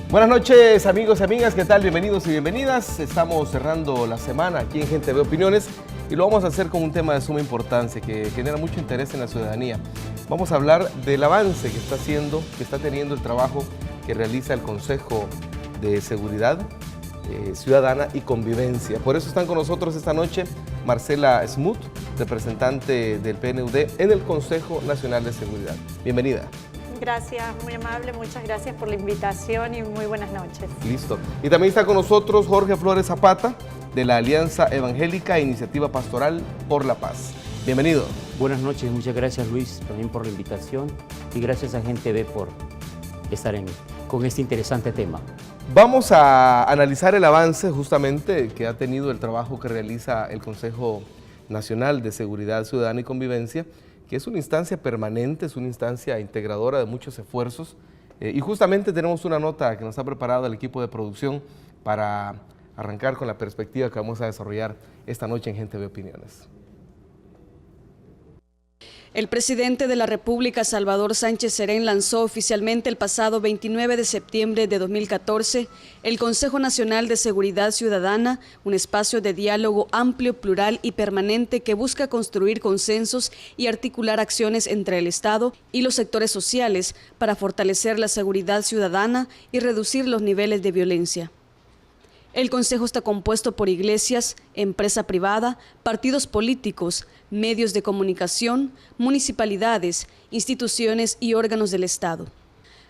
Buenas noches, amigos y amigas, ¿qué tal? Bienvenidos y bienvenidas. Estamos cerrando la semana aquí en Gente Ve Opiniones y lo vamos a hacer con un tema de suma importancia que genera mucho interés en la ciudadanía. Vamos a hablar del avance que está teniendo el trabajo que realiza el Consejo de Seguridad Ciudadana y Convivencia. Por eso están con nosotros esta noche Marcela Smoot, representante del PNUD en el Consejo Nacional de Seguridad. Bienvenida. Gracias, muy amable, muchas gracias por la invitación y muy buenas noches. Listo. Y también está con nosotros Jorge Flores Zapata, de la Alianza Evangélica e Iniciativa Pastoral por la Paz. Bienvenido. Buenas noches, muchas gracias Luis también por la invitación y gracias a Gente Ve por estar con este interesante tema. Vamos a analizar el avance justamente que ha tenido el trabajo que realiza el Consejo Nacional de Seguridad Ciudadana y Convivencia, que es una instancia permanente, es una instancia integradora de muchos esfuerzos. Y justamente tenemos una nota que nos ha preparado el equipo de producción para arrancar con la perspectiva que vamos a desarrollar esta noche en Gente Ve Opiniones. El presidente de la República, Salvador Sánchez Serén, lanzó oficialmente el pasado 29 de septiembre de 2014 el Consejo Nacional de Seguridad Ciudadana, un espacio de diálogo amplio, plural y permanente que busca construir consensos y articular acciones entre el Estado y los sectores sociales para fortalecer la seguridad ciudadana y reducir los niveles de violencia. El Consejo está compuesto por iglesias, empresa privada, partidos políticos, medios de comunicación, municipalidades, instituciones y órganos del Estado.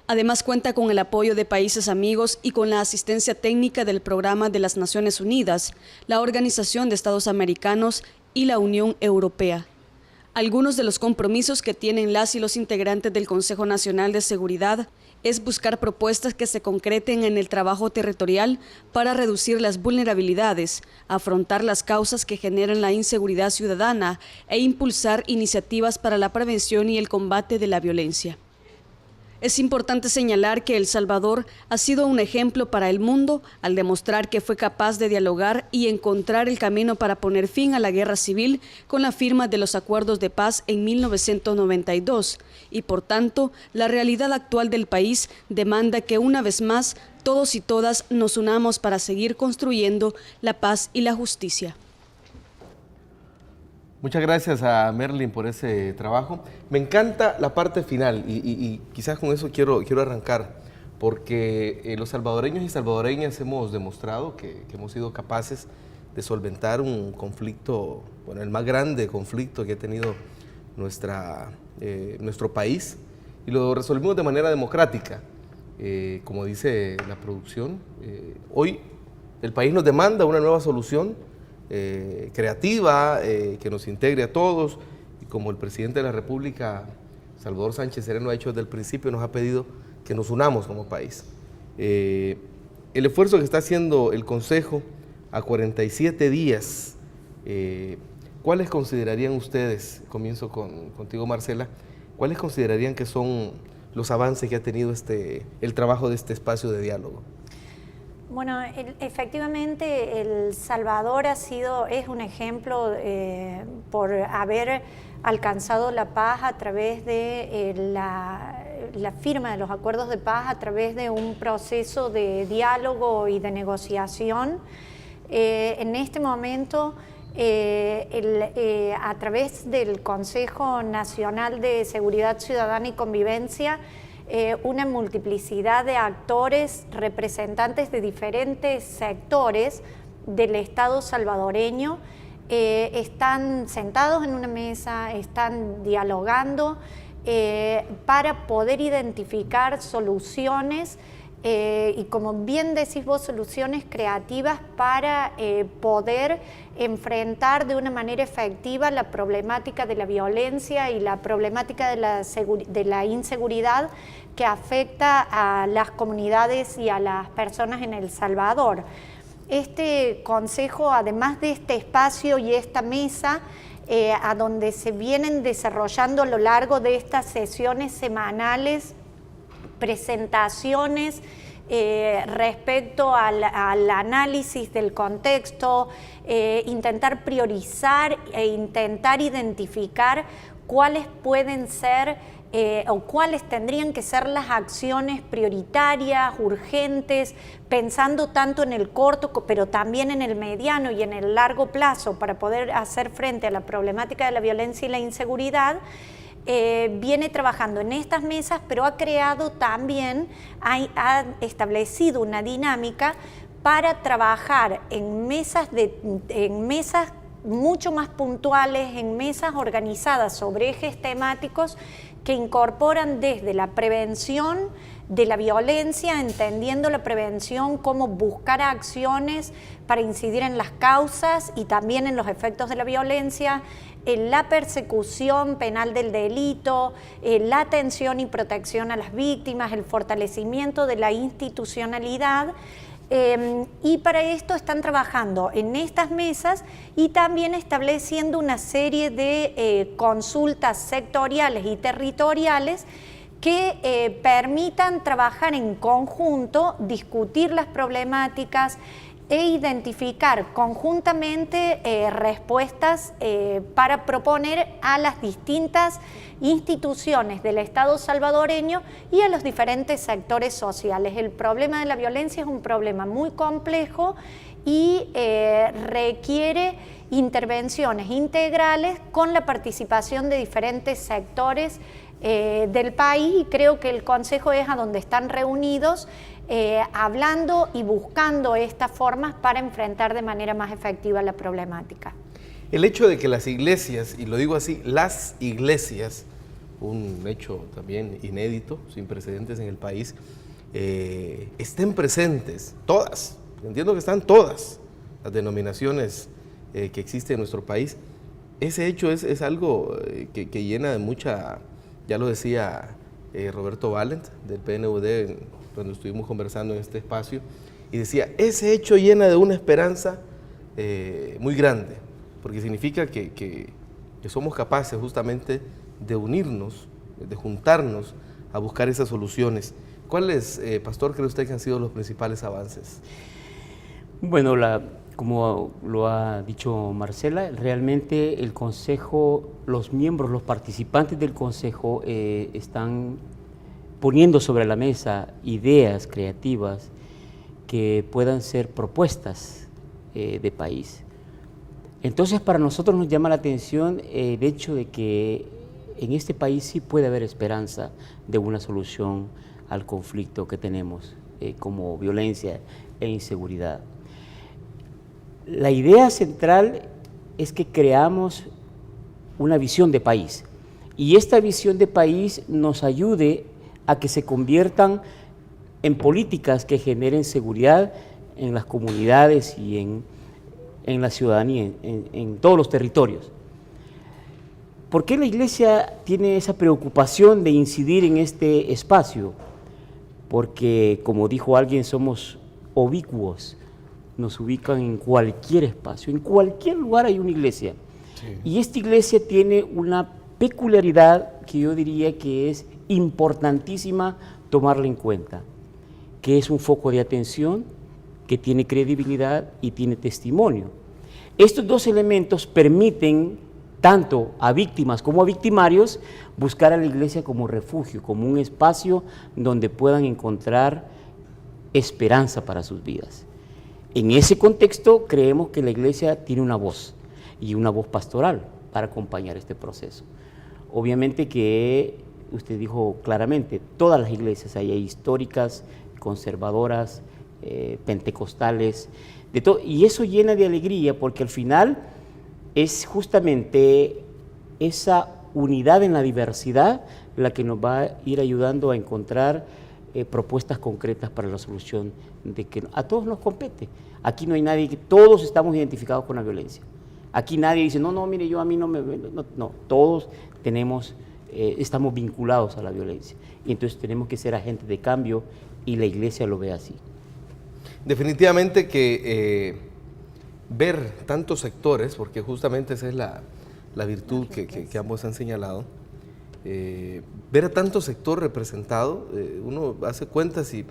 Además cuenta con el apoyo de países amigos y con la asistencia técnica del Programa de las Naciones Unidas, la Organización de Estados Americanos y la Unión Europea. Algunos de los compromisos que tienen las y los integrantes del Consejo Nacional de Seguridad es buscar propuestas que se concreten en el trabajo territorial para reducir las vulnerabilidades, afrontar las causas que generan la inseguridad ciudadana e impulsar iniciativas para la prevención y el combate de la violencia. Es importante señalar que El Salvador ha sido un ejemplo para el mundo al demostrar que fue capaz de dialogar y encontrar el camino para poner fin a la guerra civil con la firma de los acuerdos de paz en 1992 y por tanto la realidad actual del país demanda que una vez más todos y todas nos unamos para seguir construyendo la paz y la justicia. Muchas gracias a Merlin por ese trabajo. Me encanta la parte final y quizás con eso quiero arrancar, porque los salvadoreños y salvadoreñas hemos demostrado que hemos sido capaces de solventar un conflicto, bueno, el más grande conflicto que ha tenido nuestro país, y lo resolvimos de manera democrática. Como dice la producción, hoy el país nos demanda una nueva solución creativa, que nos integre a todos, y como el presidente de la República, Salvador Sánchez Serén, lo ha hecho desde el principio, nos ha pedido que nos unamos como país. El esfuerzo que está haciendo el Consejo a 47 días, ¿cuáles considerarían ustedes, comienzo contigo Marcela, cuáles considerarían que son los avances que ha tenido el trabajo de este espacio de diálogo? Bueno, efectivamente El Salvador es un ejemplo por haber alcanzado la paz a través de la firma de los acuerdos de paz, a través de un proceso de diálogo y de negociación. En este momento, a través del Consejo Nacional de Seguridad Ciudadana y Convivencia, una multiplicidad de actores, representantes de diferentes sectores del Estado salvadoreño, están sentados en una mesa, están dialogando para poder identificar soluciones y, como bien decís vos, soluciones creativas para poder enfrentar de una manera efectiva la problemática de la violencia y la problemática de la inseguridad que afecta a las comunidades y a las personas en El Salvador. Este consejo, además de este espacio y esta mesa, a donde se vienen desarrollando a lo largo de estas sesiones semanales presentaciones respecto al análisis del contexto, intentar priorizar e intentar identificar cuáles pueden ser o cuáles tendrían que ser las acciones prioritarias, urgentes, pensando tanto en el corto, pero también en el mediano y en el largo plazo para poder hacer frente a la problemática de la violencia y la inseguridad. Viene trabajando en estas mesas, pero ha creado también, ha establecido una dinámica para trabajar en mesas mucho más puntuales, en mesas organizadas sobre ejes temáticos que incorporan desde la prevención de la violencia, entendiendo la prevención como buscar acciones para incidir en las causas y también en los efectos de la violencia, en la persecución penal del delito, la atención y protección a las víctimas, el fortalecimiento de la institucionalidad. Y para esto están trabajando en estas mesas y también estableciendo una serie de consultas sectoriales y territoriales que permitan trabajar en conjunto, discutir las problemáticas e identificar conjuntamente respuestas para proponer a las distintas instituciones del Estado salvadoreño y a los diferentes sectores sociales. El problema de la violencia es un problema muy complejo y requiere intervenciones integrales con la participación de diferentes sectores del país, y creo que el Consejo es a donde están reunidos hablando y buscando estas formas para enfrentar de manera más efectiva la problemática. El hecho de que las iglesias, y lo digo así, las iglesias, un hecho también inédito, sin precedentes en el país, estén presentes, todas, entiendo que están todas las denominaciones que existen en nuestro país, ese hecho es algo que llena de mucha, ya lo decía Roberto Valent del PNUD cuando estuvimos conversando en este espacio, y decía, ese hecho llena de una esperanza muy grande, porque significa que somos capaces justamente de unirnos, de juntarnos a buscar esas soluciones. ¿Cuáles, Pastor, cree usted que han sido los principales avances? Bueno, como lo ha dicho Marcela, realmente el Consejo, los miembros, los participantes del Consejo están poniendo sobre la mesa ideas creativas que puedan ser propuestas de país. Entonces, para nosotros nos llama la atención el hecho de que en este país sí puede haber esperanza de una solución al conflicto que tenemos como violencia e inseguridad. La idea central es que creamos una visión de país, y esta visión de país nos ayude a que se conviertan en políticas que generen seguridad en las comunidades y en la ciudadanía, en todos los territorios. ¿Por qué la Iglesia tiene esa preocupación de incidir en este espacio? Porque, como dijo alguien, somos ubicuos, nos ubican en cualquier espacio, en cualquier lugar hay una iglesia. Sí. Y esta iglesia tiene una peculiaridad que yo diría que es importantísima tomarla en cuenta, que es un foco de atención, que tiene credibilidad y tiene testimonio. Estos dos elementos permiten tanto a víctimas como a victimarios buscar a la iglesia como refugio, como un espacio donde puedan encontrar esperanza para sus vidas. En ese contexto creemos que la iglesia tiene una voz, y una voz pastoral para acompañar este proceso. Obviamente que usted dijo claramente, todas las iglesias hay históricas, conservadoras, pentecostales, de todo, y eso llena de alegría porque al final es justamente esa unidad en la diversidad la que nos va a ir ayudando a encontrar propuestas concretas para la solución de que a todos nos compete. Aquí no hay nadie, todos estamos identificados con la violencia. Aquí nadie dice, no, mire, yo a mí no me... No, todos estamos vinculados a la violencia. Y entonces tenemos que ser agentes de cambio, y la iglesia lo ve así. Definitivamente que ver tantos sectores, porque justamente esa es la virtud que ambos han señalado, ver a tanto sector representado, uno hace cuentas y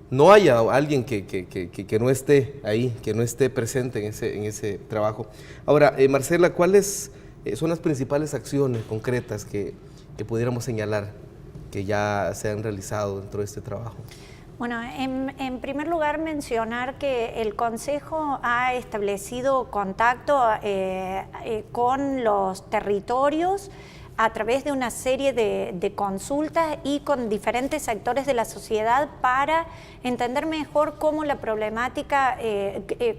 no haya alguien que no esté ahí, que no esté presente en ese trabajo. Ahora, Marcela, ¿cuáles son las principales acciones concretas que que pudiéramos señalar que ya se han realizado dentro de este trabajo? Bueno, en primer lugar mencionar que el Consejo ha establecido contacto con los territorios a través de una serie de consultas y con diferentes sectores de la sociedad para entender mejor cómo la problemática,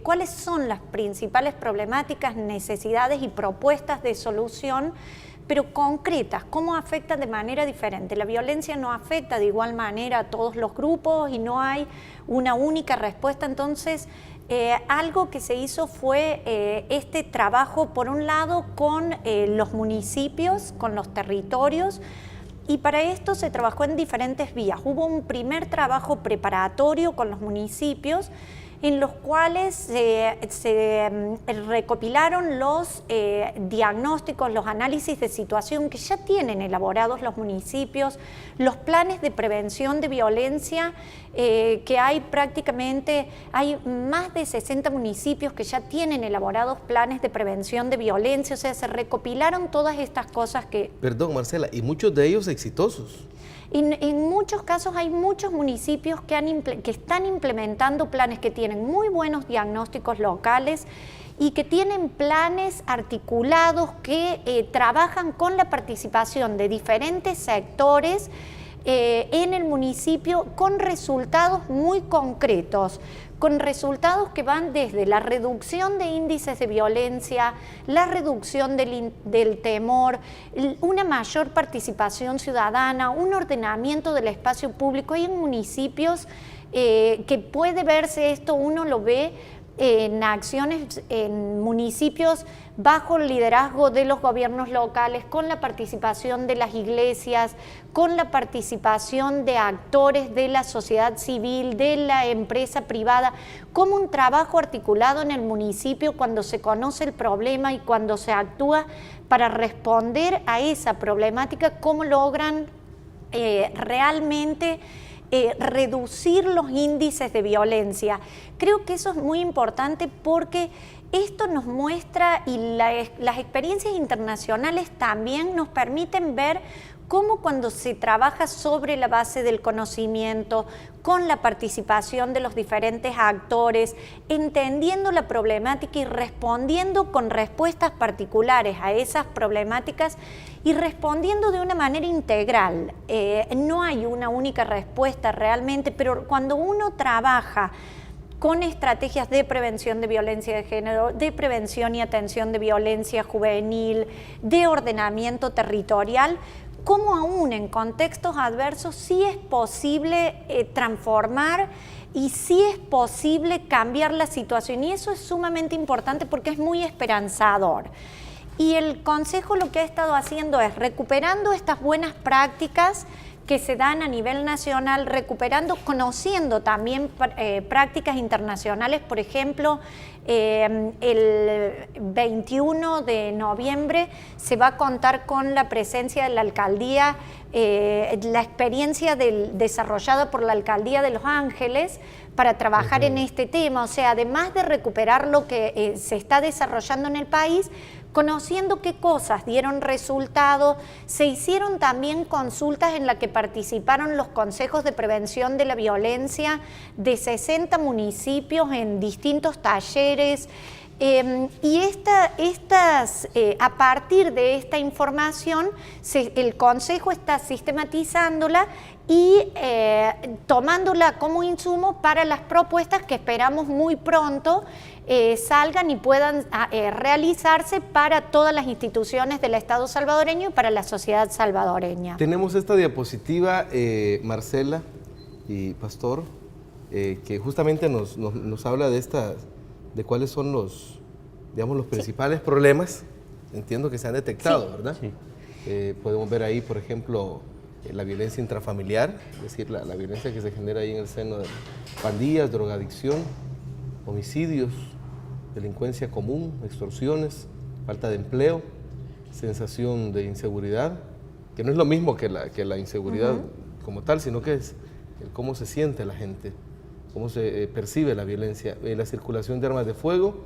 cuáles son las principales problemáticas, necesidades y propuestas de solución, pero concretas, cómo afectan de manera diferente. La violencia no afecta de igual manera a todos los grupos y no hay una única respuesta. Entonces, algo que se hizo fue este trabajo, por un lado, con los municipios, con los territorios, y para esto se trabajó en diferentes vías. Hubo un primer trabajo preparatorio con los municipios, en los cuales se recopilaron los diagnósticos, los análisis de situación que ya tienen elaborados los municipios, los planes de prevención de violencia, que hay prácticamente, hay más de 60 municipios que ya tienen elaborados planes de prevención de violencia, o sea, se recopilaron todas estas cosas que... Perdón, Marcela, y muchos de ellos exitosos. En muchos casos hay muchos municipios que están implementando planes, que tienen muy buenos diagnósticos locales y que tienen planes articulados que trabajan con la participación de diferentes sectores en el municipio, con resultados muy concretos, con resultados que van desde la reducción de índices de violencia, la reducción del temor, una mayor participación ciudadana, un ordenamiento del espacio público. Hay en municipios que puede verse esto, uno lo ve en acciones en municipios bajo el liderazgo de los gobiernos locales, con la participación de las iglesias, con la participación de actores de la sociedad civil, de la empresa privada, como un trabajo articulado en el municipio cuando se conoce el problema y cuando se actúa para responder a esa problemática, cómo logran realmente reducir los índices de violencia. Creo que eso es muy importante porque esto nos muestra, y las experiencias internacionales también nos permiten ver cómo cuando se trabaja sobre la base del conocimiento, con la participación de los diferentes actores, entendiendo la problemática y respondiendo con respuestas particulares a esas problemáticas y respondiendo de una manera integral. No hay una única respuesta realmente, pero cuando uno trabaja con estrategias de prevención de violencia de género, de prevención y atención de violencia juvenil, de ordenamiento territorial, cómo aún en contextos adversos sí es posible transformar y sí es posible cambiar la situación, y eso es sumamente importante porque es muy esperanzador. Y el Consejo lo que ha estado haciendo es recuperando estas buenas prácticas que se dan a nivel nacional, recuperando, conociendo también prácticas internacionales. Por ejemplo, el 21 de noviembre se va a contar con la presencia de la alcaldía, la experiencia desarrollada por la alcaldía de Los Ángeles para trabajar en este tema. O sea, además de recuperar lo que se está desarrollando en el país, conociendo qué cosas dieron resultado, se hicieron también consultas en las que participaron los consejos de prevención de la violencia de 60 municipios en distintos talleres. Y a partir de esta información, el Consejo está sistematizándola y tomándola como insumo para las propuestas que esperamos muy pronto salgan y puedan realizarse para todas las instituciones del Estado salvadoreño y para la sociedad salvadoreña. Tenemos esta diapositiva, Marcela y Pastor, que justamente nos habla de cuáles son los principales problemas, entiendo que se han detectado, ¿verdad? Sí. Podemos ver ahí, por ejemplo, la violencia intrafamiliar, es decir, la violencia que se genera ahí en el seno de pandillas, drogadicción, homicidios, delincuencia común, extorsiones, falta de empleo, sensación de inseguridad, que no es lo mismo que la inseguridad como tal, sino que es el cómo se siente la gente, cómo se percibe la violencia, la circulación de armas de fuego,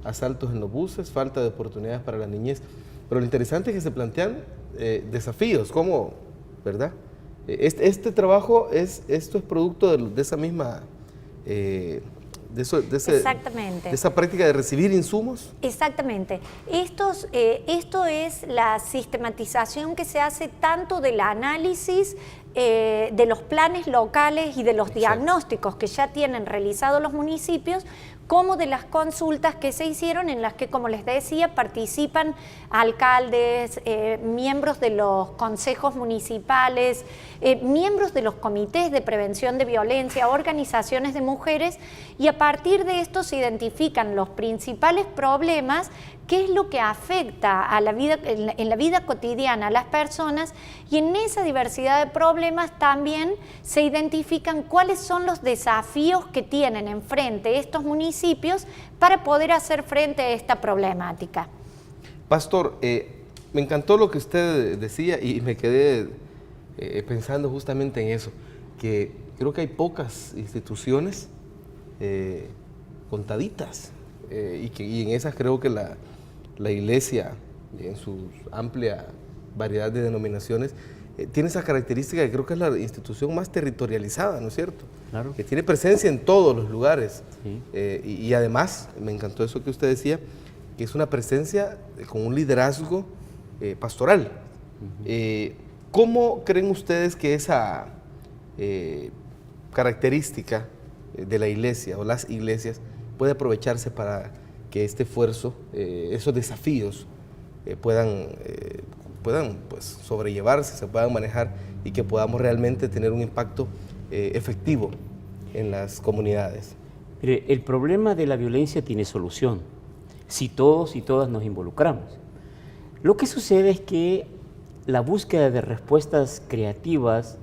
asaltos en los buses, falta de oportunidades para la niñez. Pero lo interesante es que se plantean desafíos, ¿cómo, verdad? Este trabajo, esto es producto de esa misma, Exactamente. de esa práctica de recibir insumos. Exactamente. Esto es la sistematización que se hace tanto del análisis de los planes locales y de los diagnósticos que ya tienen realizados los municipios, como de las consultas que se hicieron, en las que, como les decía, participan alcaldes, miembros de los consejos municipales, miembros de los comités de prevención de violencia, organizaciones de mujeres, y a partir de esto se identifican los principales problemas, qué es lo que afecta a la vida, en la vida cotidiana a las personas, y en esa diversidad de problemas también se identifican cuáles son los desafíos que tienen enfrente estos municipios para poder hacer frente a esta problemática. Pastor, me encantó lo que usted decía y me quedé pensando justamente en eso, que creo que hay pocas instituciones contaditas y en esas creo que la Iglesia, en su amplia variedad de denominaciones, tiene esa característica que creo que es la institución más territorializada, ¿no es cierto? Claro. Que tiene presencia en todos los lugares. Sí. Y además, me encantó eso que usted decía, que es una presencia con un liderazgo pastoral. ¿Cómo creen ustedes que esa característica de la iglesia o las iglesias puede aprovecharse para que este esfuerzo, esos desafíos puedan pues, sobrellevarse, se puedan manejar y que podamos realmente tener un impacto efectivo en las comunidades? Mire, el problema de la violencia tiene solución si todos y todas nos involucramos. Lo que sucede es que la búsqueda de respuestas creativas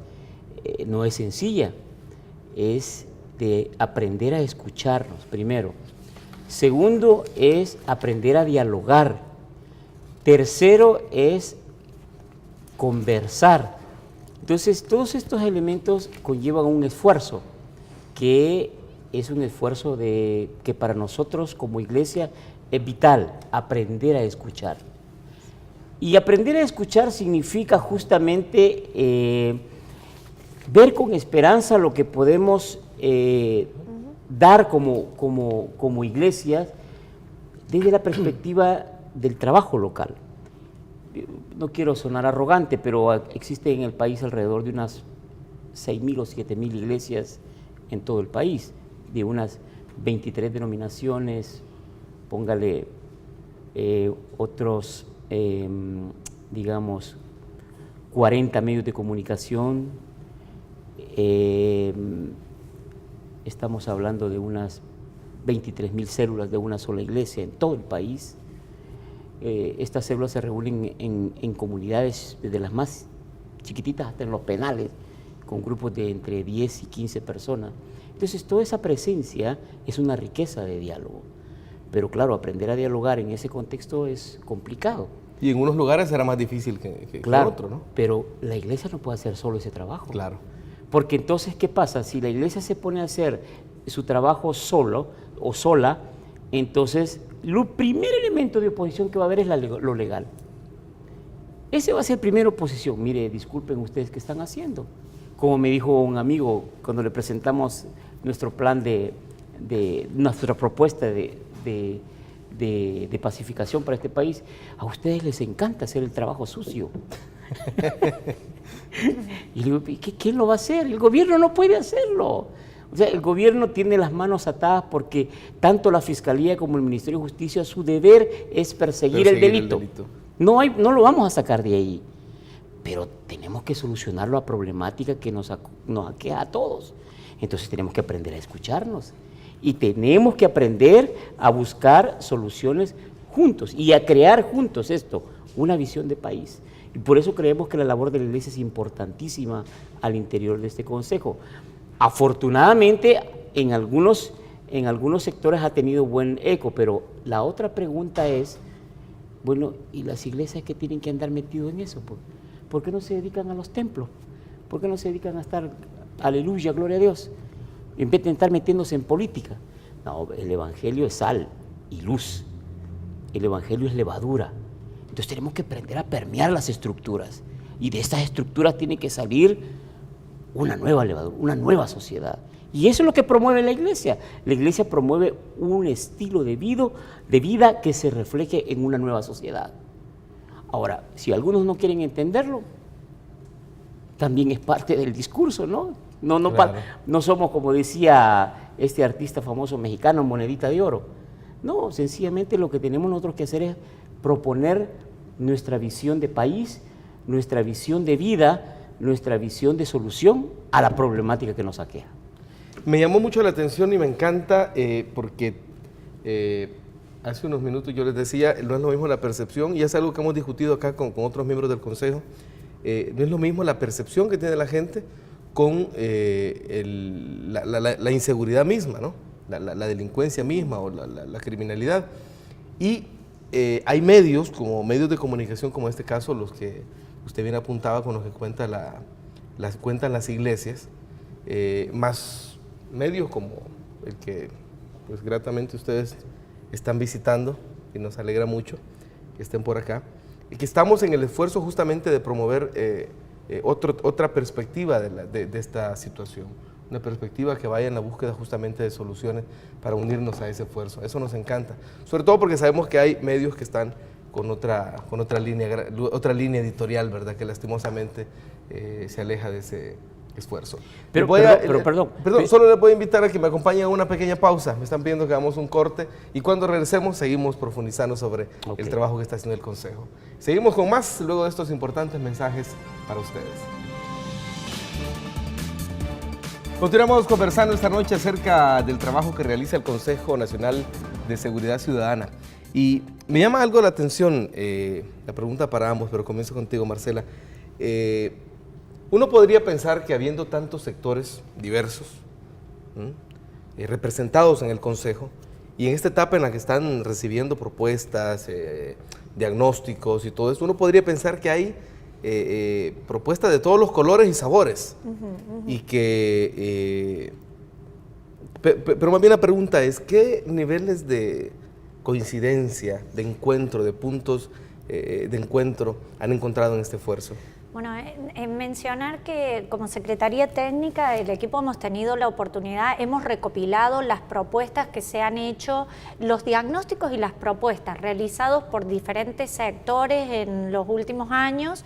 no es sencilla, es de aprender a escucharnos primero. Segundo es aprender a dialogar. Tercero es conversar. Entonces, todos estos elementos conllevan un esfuerzo, que es un esfuerzo que para nosotros como iglesia es vital, aprender a escuchar. Y aprender a escuchar significa justamente ver con esperanza lo que podemos dar como iglesias desde la perspectiva del trabajo local. No quiero sonar arrogante, pero existe en el país alrededor de unas 6.000 o 7.000 iglesias en todo el país, de unas 23 denominaciones, póngale otros, digamos, 40 medios de comunicación. Estamos hablando de unas 23.000 células de una sola iglesia en todo el país. Estas células se reúnen en comunidades, desde las más chiquititas hasta en los penales, con grupos de entre 10 y 15 personas. Entonces, toda esa presencia es una riqueza de diálogo. Pero claro, aprender a dialogar en ese contexto es complicado. Y en unos lugares será más difícil que Claro, otro, ¿no? pero la iglesia no puede hacer solo ese trabajo. Claro. Porque entonces, ¿qué pasa? Si la iglesia se pone a hacer su trabajo solo o sola, entonces el primer elemento de oposición que va a haber es lo legal. Ese va a ser primera oposición. Mire, disculpen ustedes, ¿qué están haciendo? Como me dijo un amigo cuando le presentamos nuestro plan nuestra propuesta de pacificación para este país, a ustedes les encanta hacer el trabajo sucio. Y le digo, ¿quién lo va a hacer? El gobierno no puede hacerlo. O sea, el gobierno tiene las manos atadas porque tanto la Fiscalía como el Ministerio de Justicia, su deber es perseguir el delito. No lo vamos a sacar de ahí, pero tenemos que solucionar la problemática que nos aqueja a todos. Entonces tenemos que aprender a escucharnos y tenemos que aprender a buscar soluciones juntos y a crear juntos una visión de país. Y por eso creemos que la labor de la iglesia es importantísima al interior de este consejo. Afortunadamente, en algunos sectores ha tenido buen eco, pero la otra pregunta es, bueno, ¿y las iglesias que tienen que andar metidos en eso? ¿Por qué no se dedican a los templos? ¿Por qué no se dedican a estar, aleluya, gloria a Dios, en vez de estar metiéndose en política? No, el evangelio es sal y luz. El evangelio es levadura. Entonces tenemos que aprender a permear las estructuras, y de estas estructuras tiene que salir una nueva levadura, una nueva sociedad. Y eso es lo que promueve la Iglesia. La Iglesia promueve un estilo de vida que se refleje en una nueva sociedad. Ahora, si algunos no quieren entenderlo, también es parte del discurso, ¿no? Claro. No somos, como decía este artista famoso mexicano, monedita de oro. No, sencillamente lo que tenemos nosotros que hacer es proponer nuestra visión de país, nuestra visión de vida, nuestra visión de solución a la problemática que nos aqueja. Me llamó mucho la atención y me encanta porque hace unos minutos yo les decía, no es lo mismo la percepción, y es algo que hemos discutido acá con otros miembros del Consejo, no es lo mismo la percepción que tiene la gente con la inseguridad misma, ¿no? La delincuencia misma o la criminalidad. Y hay medios, como medios de comunicación como en este caso, los que usted bien apuntaba, con los que cuentan las iglesias, más medios como el que pues gratamente ustedes están visitando, y nos alegra mucho que estén por acá, y que estamos en el esfuerzo justamente de promover otra perspectiva de esta situación, una perspectiva que vaya en la búsqueda justamente de soluciones para unirnos a ese esfuerzo. Eso nos encanta, sobre todo porque sabemos que hay medios que están con otra línea editorial, ¿verdad?, que lastimosamente se aleja de ese esfuerzo. Perdón, solo les voy a invitar a que me acompañen a una pequeña pausa. Me están pidiendo que hagamos un corte y cuando regresemos seguimos profundizando sobre el trabajo que está haciendo el Consejo. Seguimos con más luego de estos importantes mensajes para ustedes. Continuamos conversando esta noche acerca del trabajo que realiza el Consejo Nacional de Seguridad Ciudadana. Y me llama algo la atención, la pregunta para ambos, pero comienzo contigo, Marcela. Uno podría pensar que habiendo tantos sectores diversos representados en el Consejo, y en esta etapa en la que están recibiendo propuestas, diagnósticos y todo eso, uno podría pensar que hay propuestas de todos los colores y sabores. Y que, pero más bien la pregunta es, ¿qué niveles de coincidencia, de encuentro, de puntos de encuentro han encontrado en este esfuerzo? Bueno, en mencionar que como Secretaría Técnica del equipo hemos tenido la oportunidad, hemos recopilado las propuestas que se han hecho, los diagnósticos y las propuestas realizados por diferentes sectores en los últimos años,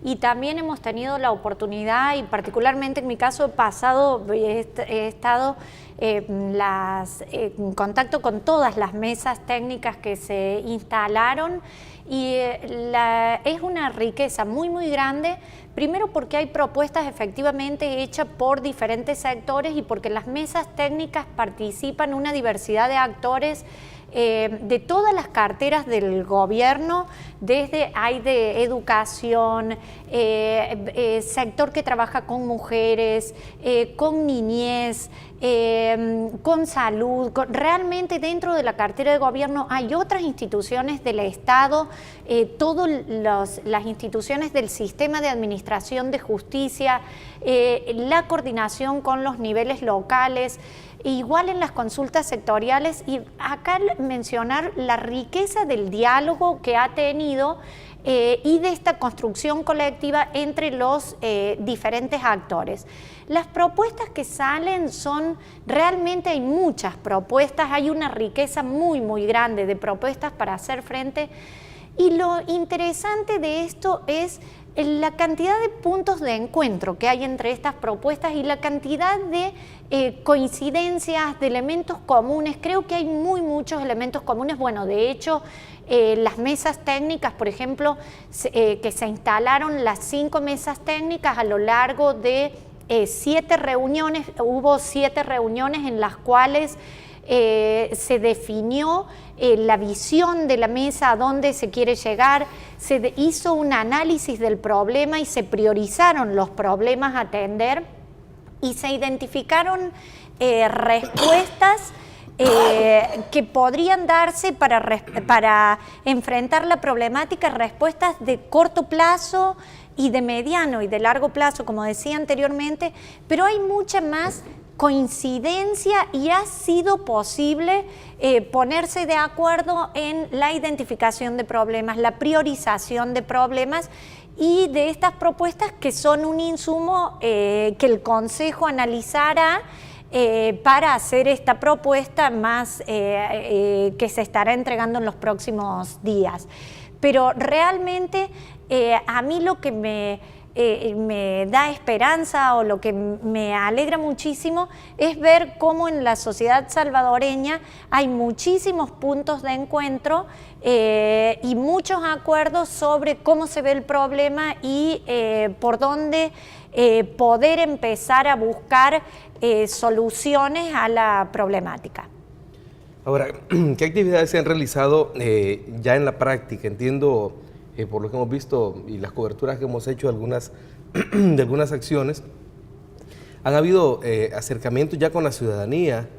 y también hemos tenido la oportunidad, y particularmente en mi caso pasado he estado en contacto con todas las mesas técnicas que se instalaron, y es una riqueza muy muy grande, primero porque hay propuestas efectivamente hechas por diferentes sectores y porque en las mesas técnicas participan una diversidad de actores de todas las carteras del gobierno, hay de educación, sector que trabaja con mujeres, con niñez, con salud. Realmente dentro de la cartera de gobierno hay otras instituciones del Estado, todas las instituciones del sistema de administración de justicia, la coordinación con los niveles locales, igual en las consultas sectoriales, y acá mencionar la riqueza del diálogo que ha tenido y de esta construcción colectiva entre los diferentes actores. Las propuestas que salen realmente hay muchas propuestas, hay una riqueza muy muy grande de propuestas para hacer frente, y lo interesante de esto es la cantidad de puntos de encuentro que hay entre estas propuestas y la cantidad de coincidencias, de elementos comunes. Creo que hay muchos elementos comunes. Bueno, de hecho, las mesas técnicas, por ejemplo, que se instalaron las 5 mesas técnicas a lo largo de 7 reuniones, hubo 7 reuniones en las cuales se definió la visión de la mesa, a dónde se quiere llegar, se hizo un análisis del problema y se priorizaron los problemas a atender y se identificaron respuestas que podrían darse para enfrentar la problemática, respuestas de corto plazo y de mediano y de largo plazo, como decía anteriormente, pero hay mucha más coincidencia y ha sido posible ponerse de acuerdo en la identificación de problemas, la priorización de problemas y de estas propuestas que son un insumo que el Consejo analizará para hacer esta propuesta más que se estará entregando en los próximos días. Pero realmente a mí lo que me da esperanza o lo que me alegra muchísimo es ver cómo en la sociedad salvadoreña hay muchísimos puntos de encuentro y muchos acuerdos sobre cómo se ve el problema y por dónde poder empezar a buscar soluciones a la problemática. Ahora, ¿qué actividades se han realizado ya en la práctica? Entiendo, por lo que hemos visto y las coberturas que hemos hecho de algunas acciones, han habido acercamientos ya con la ciudadanía.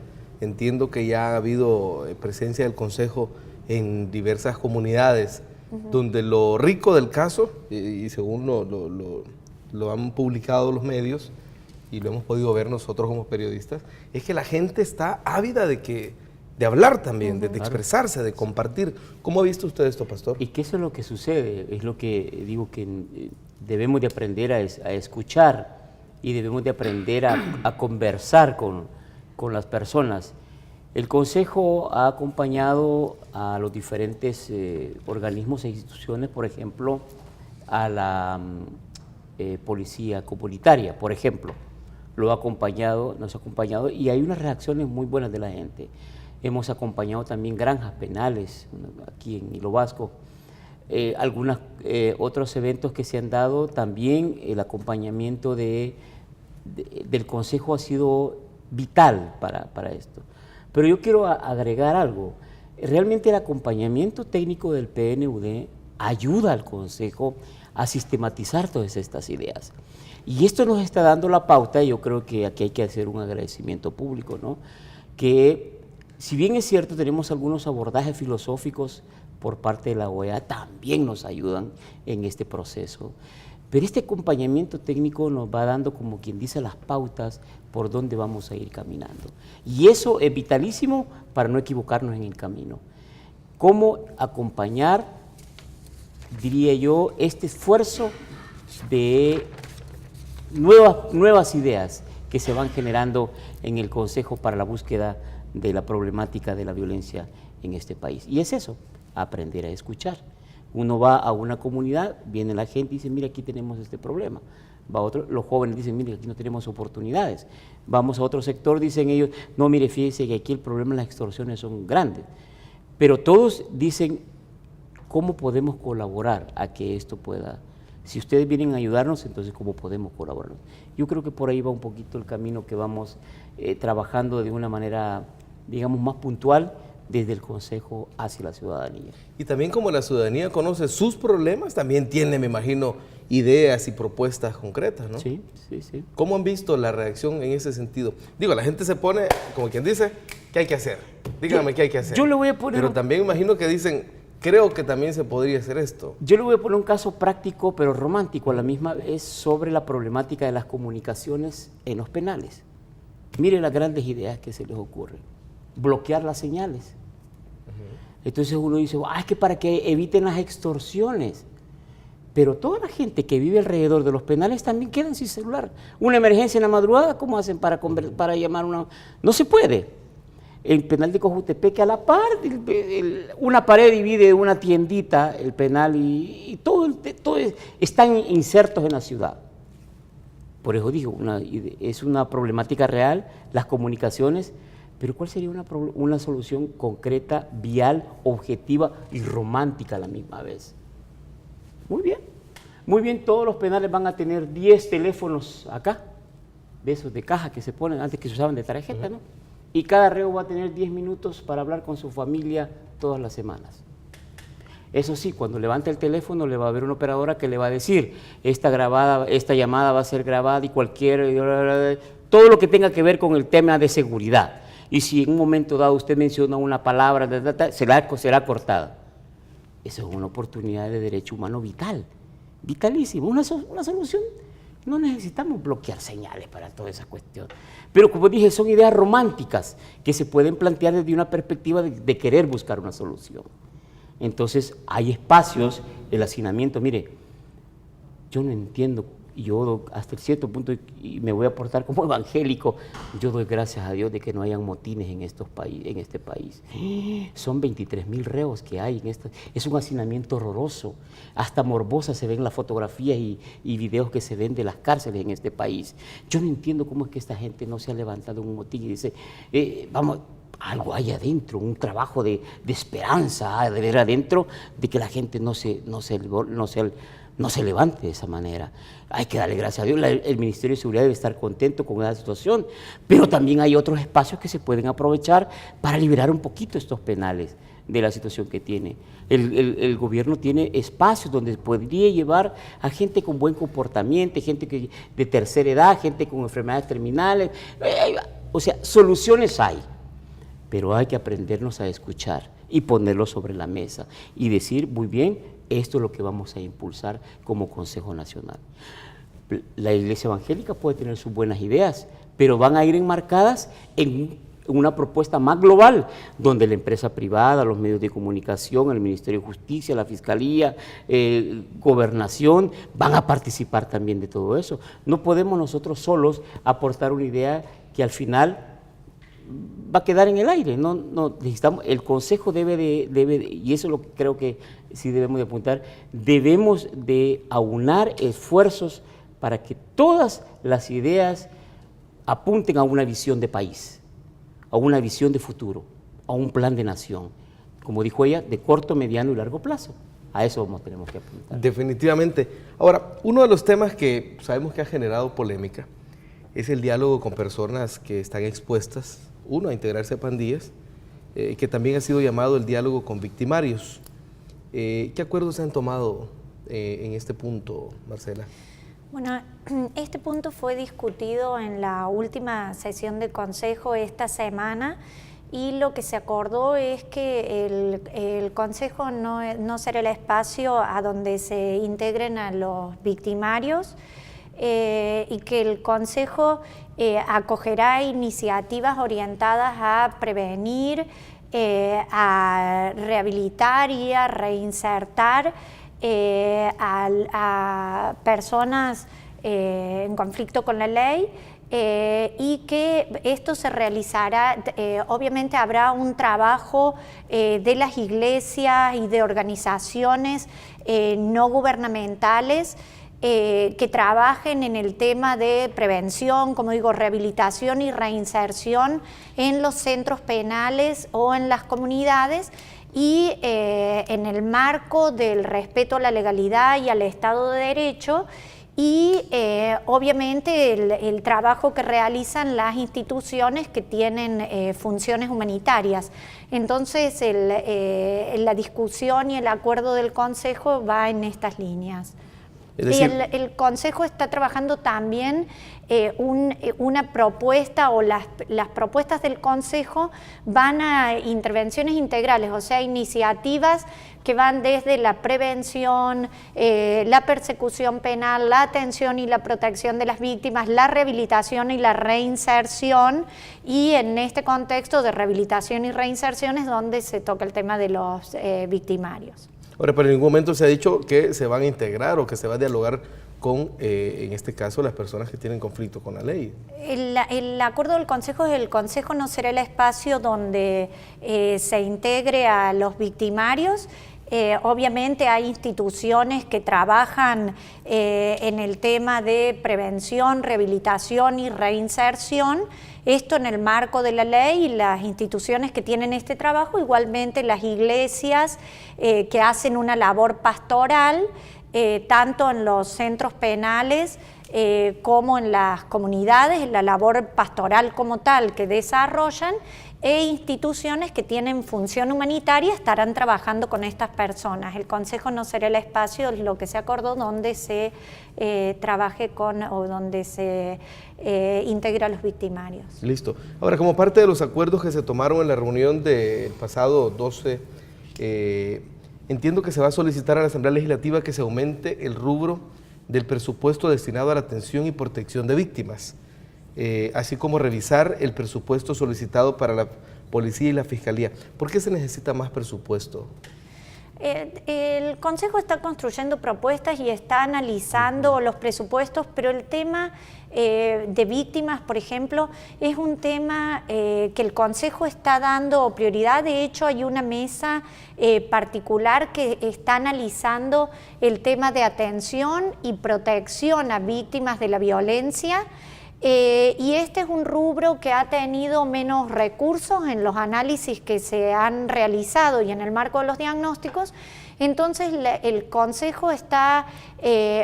Entiendo que ya ha habido presencia del Consejo en diversas comunidades, donde lo rico del caso, y según lo han publicado los medios y lo hemos podido ver nosotros como periodistas, es que la gente está ávida de hablar también, de expresarse, de compartir. ¿Cómo ha visto usted esto, pastor? Y que eso es lo que sucede, es lo que digo que debemos de aprender a escuchar y debemos de aprender a conversar con las personas. El Consejo ha acompañado a los diferentes organismos e instituciones, por ejemplo, a la policía comunitaria, por ejemplo, nos ha acompañado y hay unas reacciones muy buenas de la gente. Hemos acompañado también granjas penales aquí en Hilo Vasco. Algunos otros eventos que se han dado, también el acompañamiento del Consejo ha sido vital para esto. Pero yo quiero agregar algo. Realmente el acompañamiento técnico del PNUD ayuda al Consejo a sistematizar todas estas ideas. Y esto nos está dando la pauta, y yo creo que aquí hay que hacer un agradecimiento público, ¿no? Que si bien es cierto, tenemos algunos abordajes filosóficos por parte de la OEA, también nos ayudan en este proceso. Pero este acompañamiento técnico nos va dando, como quien dice, las pautas por dónde vamos a ir caminando. Y eso es vitalísimo para no equivocarnos en el camino. ¿Cómo acompañar, diría yo, este esfuerzo de nuevas ideas que se van generando en el Consejo para la búsqueda de la problemática de la violencia en este país? Y es eso, aprender a escuchar. Uno va a una comunidad, viene la gente y dice, mira, aquí tenemos este problema. Va a otro, los jóvenes dicen, mire, aquí no tenemos oportunidades. Vamos a otro sector, dicen ellos, no, mire, fíjese que aquí el problema de las extorsiones son grandes. Pero todos dicen, ¿cómo podemos colaborar a que esto pueda? Si ustedes vienen a ayudarnos, entonces, ¿cómo podemos colaborar? Yo creo que por ahí va un poquito el camino que vamos trabajando de una manera, digamos, más puntual, desde el Consejo hacia la ciudadanía. Y también como la ciudadanía conoce sus problemas, también tiene, me imagino, ideas y propuestas concretas, ¿no? Sí, sí, sí. ¿Cómo han visto la reacción en ese sentido? Digo, la gente se pone, como quien dice, ¿qué hay que hacer? Dígame qué hay que hacer. Yo le voy a poner... Pero también imagino que dicen, creo que también se podría hacer esto. Yo le voy a poner un caso práctico, pero romántico a la misma vez, sobre la problemática de las comunicaciones en los penales. Mire las grandes ideas que se les ocurren. Bloquear las señales. Entonces uno dice, es que para que eviten las extorsiones. Pero toda la gente que vive alrededor de los penales también quedan sin celular. Una emergencia en la madrugada, ¿cómo hacen para llamar una? No se puede. El penal de Cojutepeque, a la par, una pared divide una tiendita, el penal, y todo están insertos en la ciudad. Por eso digo, es una problemática real, las comunicaciones. Pero ¿cuál sería una solución concreta, vial, objetiva y romántica a la misma vez? Muy bien, todos los penales van a tener 10 teléfonos acá, de esos de caja que se ponen, antes que se usaban de tarjeta, ¿no? Y cada reo va a tener 10 minutos para hablar con su familia todas las semanas. Eso sí, cuando levanta el teléfono le va a haber una operadora que le va a decir, esta llamada va a ser grabada y todo lo que tenga que ver con el tema de seguridad. Y si en un momento dado usted menciona una palabra, será cortada. Esa es una oportunidad de derecho humano vital, vitalísimo, una solución No necesitamos bloquear señales para toda esa cuestión. Pero como dije, son ideas románticas que se pueden plantear desde una perspectiva de querer buscar una solución. Entonces, hay espacios, el hacinamiento. Mire, yo no entiendo, yo hasta cierto punto, y me voy a portar como evangélico, yo doy gracias a Dios de que no hayan motines en este país. Son 23.000 reos que hay en esto. Es un hacinamiento horroroso. Hasta morbosa se ven las fotografías y videos que se ven de las cárceles en este país. Yo no entiendo cómo es que esta gente no se ha levantado en un motín y dice, vamos, algo hay adentro, un trabajo de esperanza, de ver adentro, de que la gente no se levante de esa manera. Hay que darle gracias a Dios. El Ministerio de Seguridad debe estar contento con esa situación, pero también hay otros espacios que se pueden aprovechar para liberar un poquito estos penales de la situación que tiene. El gobierno tiene espacios donde podría llevar a gente con buen comportamiento, gente de tercera edad, gente con enfermedades terminales. O sea, soluciones hay, pero hay que aprendernos a escuchar y ponerlo sobre la mesa y decir, muy bien, esto es lo que vamos a impulsar como Consejo Nacional. La Iglesia Evangélica puede tener sus buenas ideas, pero van a ir enmarcadas en una propuesta más global, donde la empresa privada, los medios de comunicación, el Ministerio de Justicia, la Fiscalía, Gobernación, van a participar también de todo eso. No podemos nosotros solos aportar una idea que al final va a quedar en el aire. No necesitamos, el Consejo debe y eso es lo que creo que sí debemos de apuntar, debemos de aunar esfuerzos para que todas las ideas apunten a una visión de país, a una visión de futuro, a un plan de nación, como dijo ella, de corto, mediano y largo plazo. A eso tenemos que apuntar. Definitivamente. Ahora, uno de los temas que sabemos que ha generado polémica es el diálogo con personas que están expuestas, uno, a integrarse a pandillas, que también ha sido llamado el diálogo con victimarios. ¿Qué acuerdos se han tomado en este punto, Marcela? Bueno, este punto fue discutido en la última sesión del Consejo esta semana y lo que se acordó es que el Consejo no será el espacio a donde se integren a los victimarios y que el Consejo acogerá iniciativas orientadas a prevenir, a rehabilitar y a reinsertar a personas en conflicto con la ley y que esto se realizará, obviamente habrá un trabajo de las iglesias y de organizaciones no gubernamentales que trabajen en el tema de prevención, como digo, rehabilitación y reinserción en los centros penales o en las comunidades y en el marco del respeto a la legalidad y al Estado de Derecho y obviamente el trabajo que realizan las instituciones que tienen funciones humanitarias. Entonces la discusión y el acuerdo del Consejo va en estas líneas. Es decir, el Consejo está trabajando también una propuesta o las propuestas del Consejo van a intervenciones integrales, o sea, iniciativas que van desde la prevención, la persecución penal, la atención y la protección de las víctimas, la rehabilitación y la reinserción, y en este contexto de rehabilitación y reinserción es donde se toca el tema de los victimarios. Ahora, pero en ningún momento se ha dicho que se van a integrar o que se va a dialogar con, en este caso, las personas que tienen conflicto con la ley. El acuerdo del Consejo es el Consejo no será el espacio donde se integre a los victimarios. Obviamente hay instituciones que trabajan en el tema de prevención, rehabilitación y reinserción, esto en el marco de la ley y las instituciones que tienen este trabajo, igualmente las iglesias que hacen una labor pastoral, tanto en los centros penales como en las comunidades, la labor pastoral como tal que desarrollan, e instituciones que tienen función humanitaria estarán trabajando con estas personas. El Consejo no será el espacio, lo que se acordó, donde se trabaje con o donde se integra a los victimarios. Listo. Ahora, como parte de los acuerdos que se tomaron en la reunión del pasado 12, entiendo que se va a solicitar a la Asamblea Legislativa que se aumente el rubro del presupuesto destinado a la atención y protección de víctimas, así como revisar el presupuesto solicitado para la Policía y la Fiscalía. ¿Por qué se necesita más presupuesto? El Consejo está construyendo propuestas y está analizando los presupuestos, pero el tema de víctimas, por ejemplo, es un tema que el Consejo está dando prioridad. De hecho, hay una mesa particular que está analizando el tema de atención y protección a víctimas de la violencia. Y este es un rubro que ha tenido menos recursos en los análisis que se han realizado y en el marco de los diagnósticos. Entonces el Consejo está,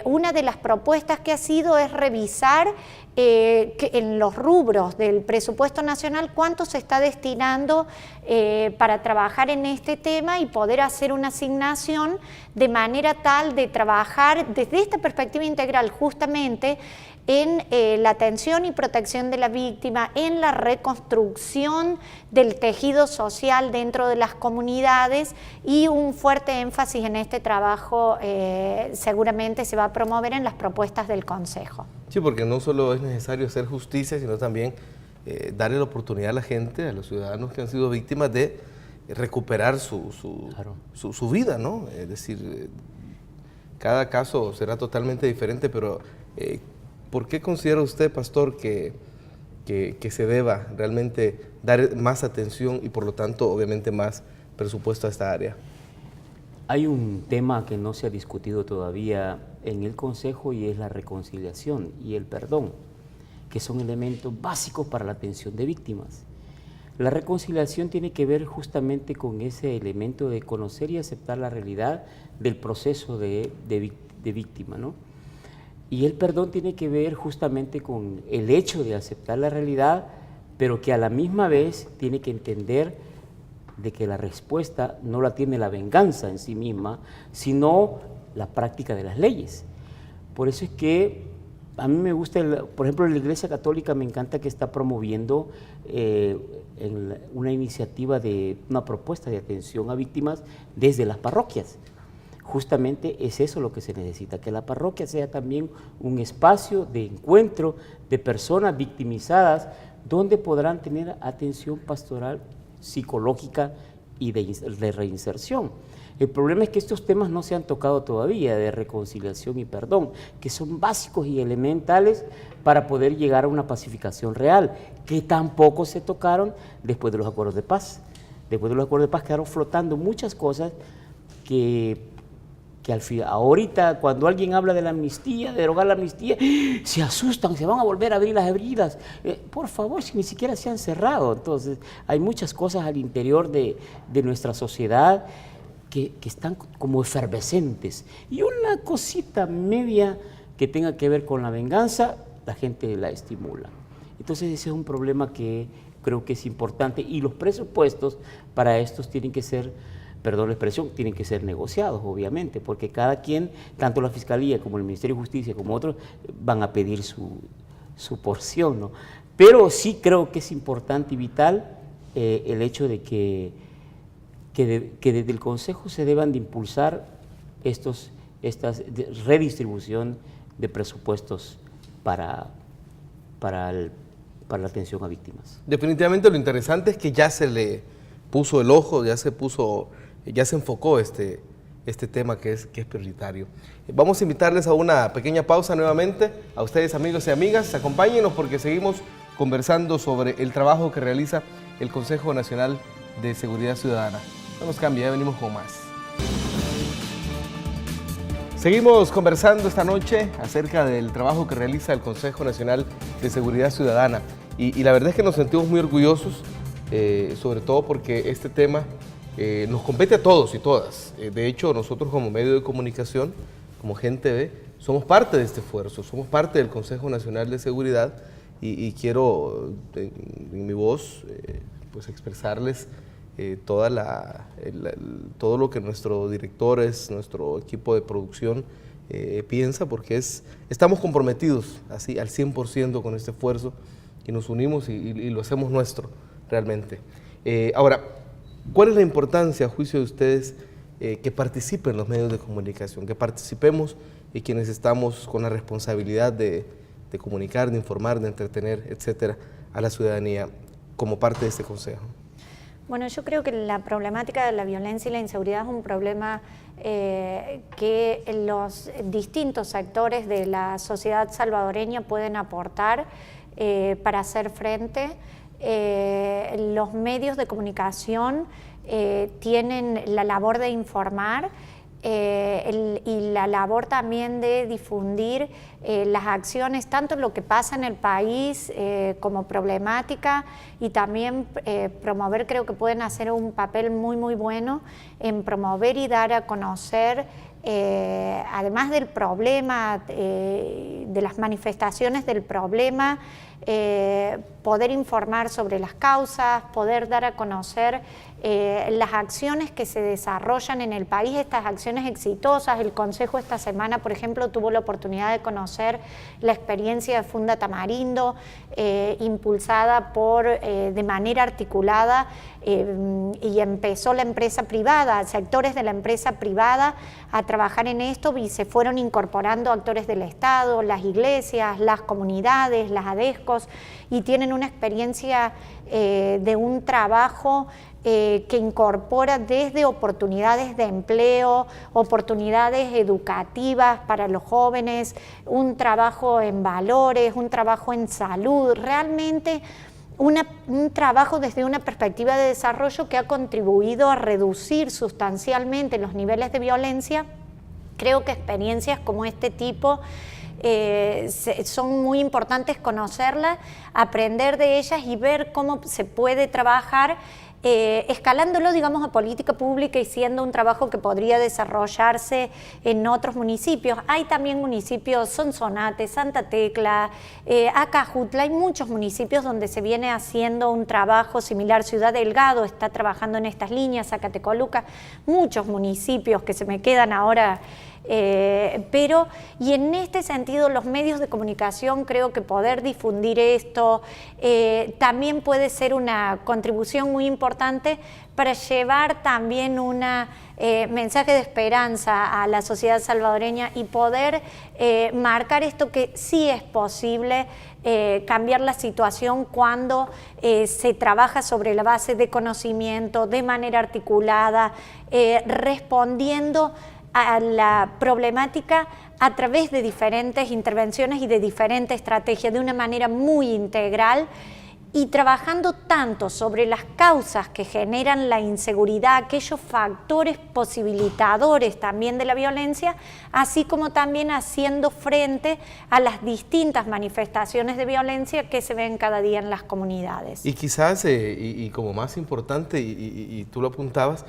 una de las propuestas que ha sido es revisar que en los rubros del presupuesto nacional cuánto se está destinando para trabajar en este tema y poder hacer una asignación de manera tal de trabajar desde esta perspectiva integral justamente en la atención y protección de la víctima, en la reconstrucción del tejido social dentro de las comunidades, y un fuerte énfasis en este trabajo seguramente se va a promover en las propuestas del Consejo. Sí, porque no solo es necesario hacer justicia, sino también darle la oportunidad a la gente, a los ciudadanos que han sido víctimas, de recuperar su vida, ¿no? Es decir, cada caso será totalmente diferente, pero ¿por qué considera usted, pastor, que se deba realmente dar más atención y por lo tanto obviamente más presupuesto a esta área? Hay un tema que no se ha discutido todavía en el Consejo y es la reconciliación y el perdón, que son elementos básicos para la atención de víctimas. La reconciliación tiene que ver justamente con ese elemento de conocer y aceptar la realidad del proceso de víctima, ¿no? Y el perdón tiene que ver justamente con el hecho de aceptar la realidad, pero que a la misma vez tiene que entender de que la respuesta no la tiene la venganza en sí misma, sino la práctica de las leyes. Por eso es que a mí me gusta, por ejemplo, la Iglesia Católica me encanta que está promoviendo una iniciativa de una propuesta de atención a víctimas desde las parroquias. Justamente es eso lo que se necesita, que la parroquia sea también un espacio de encuentro de personas victimizadas donde podrán tener atención pastoral, psicológica y de reinserción. El problema es que estos temas no se han tocado todavía, de reconciliación y perdón, que son básicos y elementales para poder llegar a una pacificación real, que tampoco se tocaron después de los acuerdos de paz. Después de los acuerdos de paz quedaron flotando muchas cosas que al final, ahorita cuando alguien habla de la amnistía, de derogar la amnistía, se asustan, se van a volver a abrir las heridas. Por favor, si ni siquiera se han cerrado. Entonces, hay muchas cosas al interior de nuestra sociedad que están como efervescentes. Y una cosita media que tenga que ver con la venganza, la gente la estimula. Entonces, ese es un problema que creo que es importante, y los presupuestos para estos tienen que ser, perdón la expresión, tienen que ser negociados, obviamente, porque cada quien, tanto la Fiscalía como el Ministerio de Justicia como otros, van a pedir su porción, ¿no? Pero sí creo que es importante y vital el hecho de que desde el Consejo se deban de impulsar esta redistribución de presupuestos para la atención a víctimas. Definitivamente lo interesante es que ya se le puso el ojo, ya se enfocó este tema que es prioritario. Vamos a invitarles a una pequeña pausa nuevamente. A ustedes, amigos y amigas, acompáñenos porque seguimos conversando sobre el trabajo que realiza el Consejo Nacional de Seguridad Ciudadana. No nos cambie, ya venimos con más. Seguimos conversando esta noche acerca del trabajo que realiza el Consejo Nacional de Seguridad Ciudadana. Y la verdad es que nos sentimos muy orgullosos, sobre todo porque este tema nos compete a todos y todas. De hecho, nosotros como medio de comunicación, como Gente Ve, somos parte de este esfuerzo, somos parte del Consejo Nacional de Seguridad y quiero en mi voz pues expresarles todo lo que nuestros directores, nuestro equipo de producción piensa, porque estamos comprometidos así al 100% con este esfuerzo y nos unimos y lo hacemos nuestro realmente. Ahora, ¿cuál es la importancia, a juicio de ustedes, que participen los medios de comunicación, que participemos y quienes estamos con la responsabilidad de comunicar, de informar, de entretener, etcétera, a la ciudadanía como parte de este consejo? Bueno, yo creo que la problemática de la violencia y la inseguridad es un problema que los distintos sectores de la sociedad salvadoreña pueden aportar para hacer frente. Los medios de comunicación tienen la labor de informar y la labor también de difundir las acciones, tanto lo que pasa en el país como problemática, y también promover, creo que pueden hacer un papel muy bueno en promover y dar a conocer, además del problema, de las manifestaciones del problema, poder informar sobre las causas, poder dar a conocer las acciones que se desarrollan en el país, estas acciones exitosas. El Consejo esta semana, por ejemplo, tuvo la oportunidad de conocer la experiencia de Funda Tamarindo, impulsada de manera articulada, y empezó la empresa privada, sectores de la empresa privada a trabajar en esto, y se fueron incorporando actores del Estado, las iglesias, las comunidades, las ADESCOS, y tienen una experiencia de un trabajo que incorpora desde oportunidades de empleo, oportunidades educativas para los jóvenes, un trabajo en valores, un trabajo en salud, realmente un trabajo desde una perspectiva de desarrollo que ha contribuido a reducir sustancialmente los niveles de violencia. Creo que experiencias como este tipo son muy importantes conocerlas, aprender de ellas y ver cómo se puede trabajar, escalándolo, digamos, a política pública y siendo un trabajo que podría desarrollarse en otros municipios. Hay también municipios, Sonsonate, Santa Tecla, Acajutla, hay muchos municipios donde se viene haciendo un trabajo similar. Ciudad Delgado está trabajando en estas líneas, Zacatecoluca, muchos municipios que se me quedan ahora. Y en este sentido los medios de comunicación, creo que poder difundir esto también puede ser una contribución muy importante para llevar también un mensaje de esperanza a la sociedad salvadoreña y poder marcar esto, que sí es posible cambiar la situación cuando se trabaja sobre la base de conocimiento, de manera articulada, respondiendo a la problemática a través de diferentes intervenciones y de diferentes estrategias, de una manera muy integral, y trabajando tanto sobre las causas que generan la inseguridad, aquellos factores posibilitadores también de la violencia, así como también haciendo frente a las distintas manifestaciones de violencia que se ven cada día en las comunidades. Y quizás, y como más importante, y tú lo apuntabas,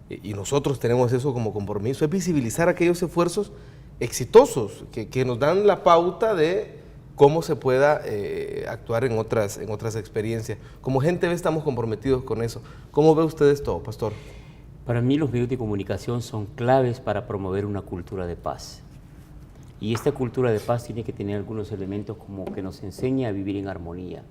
y nosotros tenemos eso como compromiso, es visibilizar aquellos esfuerzos exitosos que nos dan la pauta de cómo se pueda actuar en otras experiencias. Como Gente B estamos comprometidos con eso. ¿Cómo ve usted esto, Pastor? Para mí los medios de comunicación son claves para promover una cultura de paz. Y esta cultura de paz tiene que tener algunos elementos como que nos enseñe a vivir en armonía,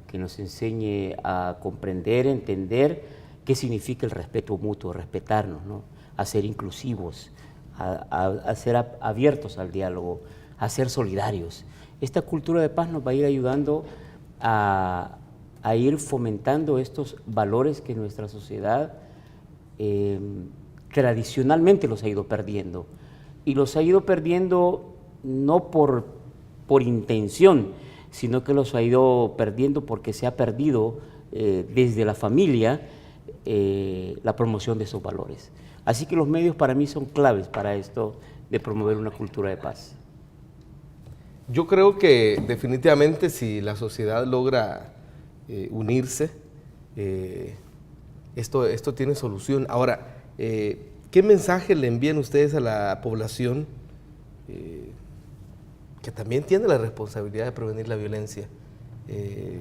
que nos enseñe a comprender, entender qué significa el respeto mutuo, respetarnos, ¿no? A ser inclusivos, a ser abiertos al diálogo, a ser solidarios. Esta cultura de paz nos va a ir ayudando a ir fomentando estos valores que nuestra sociedad tradicionalmente los ha ido perdiendo. Y los ha ido perdiendo no por intención, sino que los ha ido perdiendo porque se ha perdido desde la familia la promoción de esos valores. Así que los medios para mí son claves para esto de promover una cultura de paz. Yo creo que definitivamente si la sociedad logra unirse, esto tiene solución. Ahora, ¿qué mensaje le envían ustedes a la población que también tiene la responsabilidad de prevenir la violencia?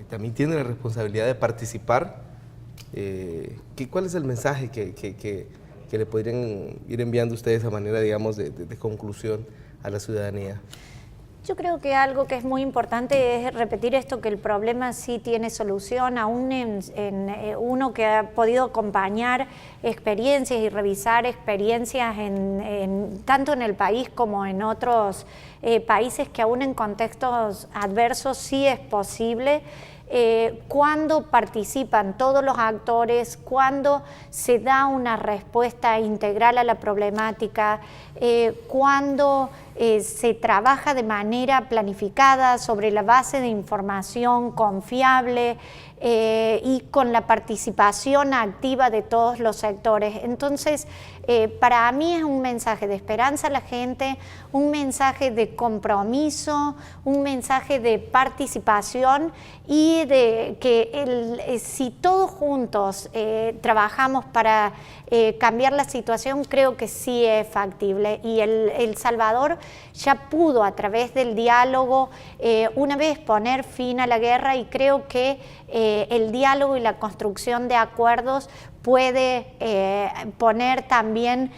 También tiene la responsabilidad de participar. ¿Cuál es el mensaje que le podrían ir enviando ustedes a manera, digamos, de conclusión a la ciudadanía? Yo creo que algo que es muy importante es repetir esto, que el problema sí tiene solución, aún uno que ha podido acompañar experiencias y revisar experiencias tanto en el país como en otros países, que aún en contextos adversos sí es posible. Cuando participan todos los actores, cuando se da una respuesta integral a la problemática, cuando se trabaja de manera planificada sobre la base de información confiable y con la participación activa de todos los sectores. Entonces, para mí es un mensaje de esperanza a la gente, un mensaje de compromiso, un mensaje de participación y de que si todos juntos trabajamos para cambiar la situación, creo que sí es factible. Y El Salvador ya pudo, a través del diálogo, una vez poner fin a la guerra, y creo que el diálogo y la construcción de acuerdos puede poner también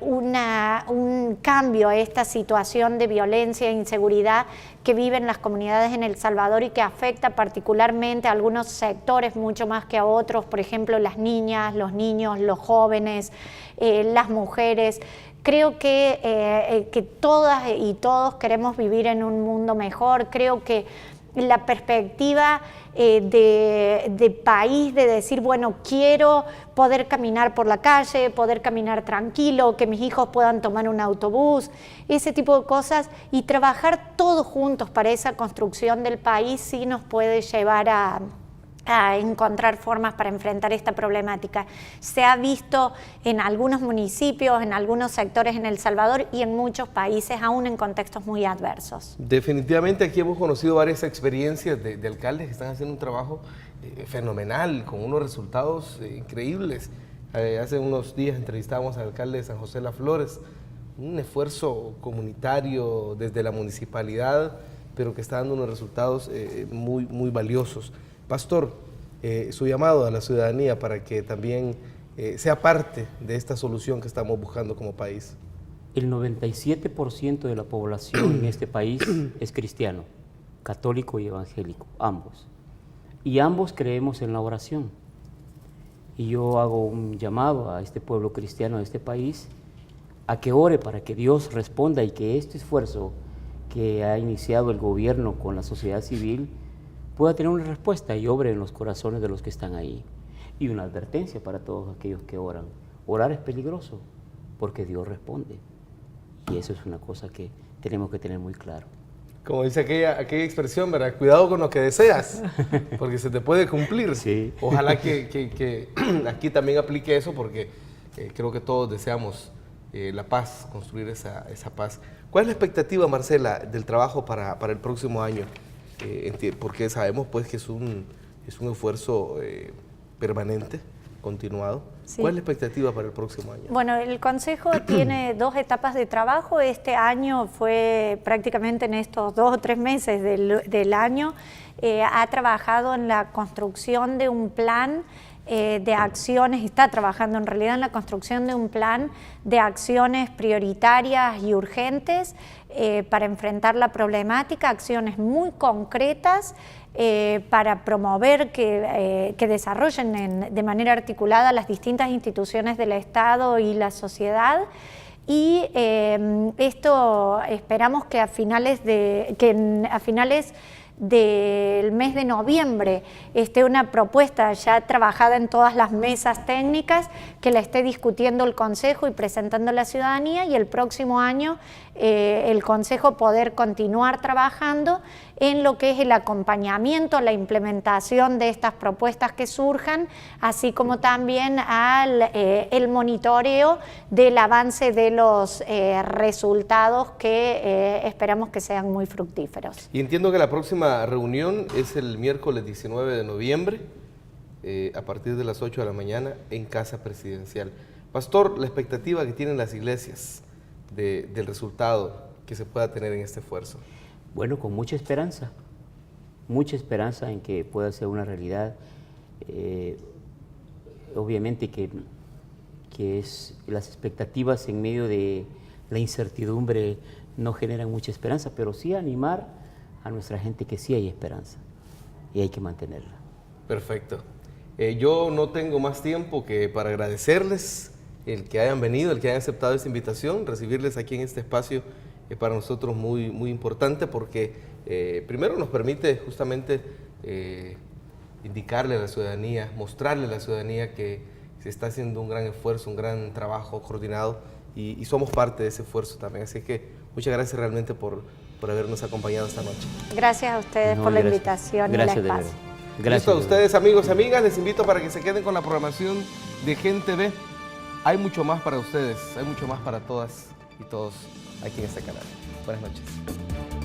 un cambio a esta situación de violencia e inseguridad que viven las comunidades en El Salvador y que afecta particularmente a algunos sectores mucho más que a otros, por ejemplo, las niñas, los niños, los jóvenes, las mujeres. Creo que todas y todos queremos vivir en un mundo mejor. Creo que la perspectiva de país, de decir, bueno, quiero poder caminar por la calle, poder caminar tranquilo, que mis hijos puedan tomar un autobús, ese tipo de cosas, y trabajar todos juntos para esa construcción del país sí nos puede llevar a encontrar formas para enfrentar esta problemática. Se ha visto en algunos municipios, en algunos sectores en El Salvador y en muchos países, aún en contextos muy adversos. Definitivamente aquí hemos conocido varias experiencias de alcaldes que están haciendo un trabajo fenomenal, con unos resultados increíbles. Hace unos días entrevistábamos al alcalde de San José Las Flores, un esfuerzo comunitario desde la municipalidad, pero que está dando unos resultados muy valiosos. Pastor, su llamado a la ciudadanía para que también sea parte de esta solución que estamos buscando como país. El 97% de la población en este país es cristiano, católico y evangélico, ambos. Y ambos creemos en la oración. Y yo hago un llamado a este pueblo cristiano de este país a que ore para que Dios responda y que este esfuerzo que ha iniciado el gobierno con la sociedad civil pueda tener una respuesta y obre en los corazones de los que están ahí. Y una advertencia para todos aquellos que oran. Orar es peligroso porque Dios responde. Y eso es una cosa que tenemos que tener muy claro. Como dice aquella expresión, ¿verdad? Cuidado con lo que deseas, porque se te puede cumplir. Sí. Ojalá que aquí también aplique eso, porque creo que todos deseamos la paz, construir esa paz. ¿Cuál es la expectativa, Marcela, del trabajo para el próximo año? Porque sabemos pues que es un esfuerzo permanente, continuado. Sí. ¿Cuál es la expectativa para el próximo año? Bueno, el Consejo tiene 2 etapas de trabajo. Este año fue prácticamente en estos 2 o 3 meses del año, ha trabajado en la construcción de un plan de acciones, está trabajando en realidad en la construcción de un plan de acciones prioritarias y urgentes para enfrentar la problemática, acciones muy concretas para promover que desarrollen de manera articulada las distintas instituciones del Estado y la sociedad. Y esto esperamos que a finales del mes de noviembre esté una propuesta ya trabajada en todas las mesas técnicas, que la esté discutiendo el Consejo y presentando a la ciudadanía, y el próximo año el Consejo poder continuar trabajando en lo que es el acompañamiento, la implementación de estas propuestas que surjan, así como también el monitoreo del avance de los resultados que esperamos que sean muy fructíferos. Y entiendo que la próxima reunión es el miércoles 19 de noviembre, a partir de las 8 de la mañana en Casa Presidencial. Pastor, la expectativa que tienen las iglesias del resultado que se pueda tener en este esfuerzo. Bueno, con mucha esperanza en que pueda ser una realidad. Obviamente que es las expectativas en medio de la incertidumbre no generan mucha esperanza, pero sí animar a nuestra gente que sí hay esperanza y hay que mantenerla. Perfecto. Yo no tengo más tiempo que para agradecerles el que hayan venido, el que hayan aceptado esta invitación. Recibirles aquí en este espacio es para nosotros muy, muy importante porque primero nos permite justamente indicarle a la ciudadanía, mostrarle a la ciudadanía que se está haciendo un gran esfuerzo, un gran trabajo coordinado y somos parte de ese esfuerzo también. Así que muchas gracias realmente por habernos acompañado esta noche. Gracias a ustedes por la invitación y el espacio. Gracias a ustedes, amigos y amigas. Les invito para que se queden con la programación de Gen TV. Hay mucho más para ustedes, hay mucho más para todas y todos aquí en este canal. Buenas noches.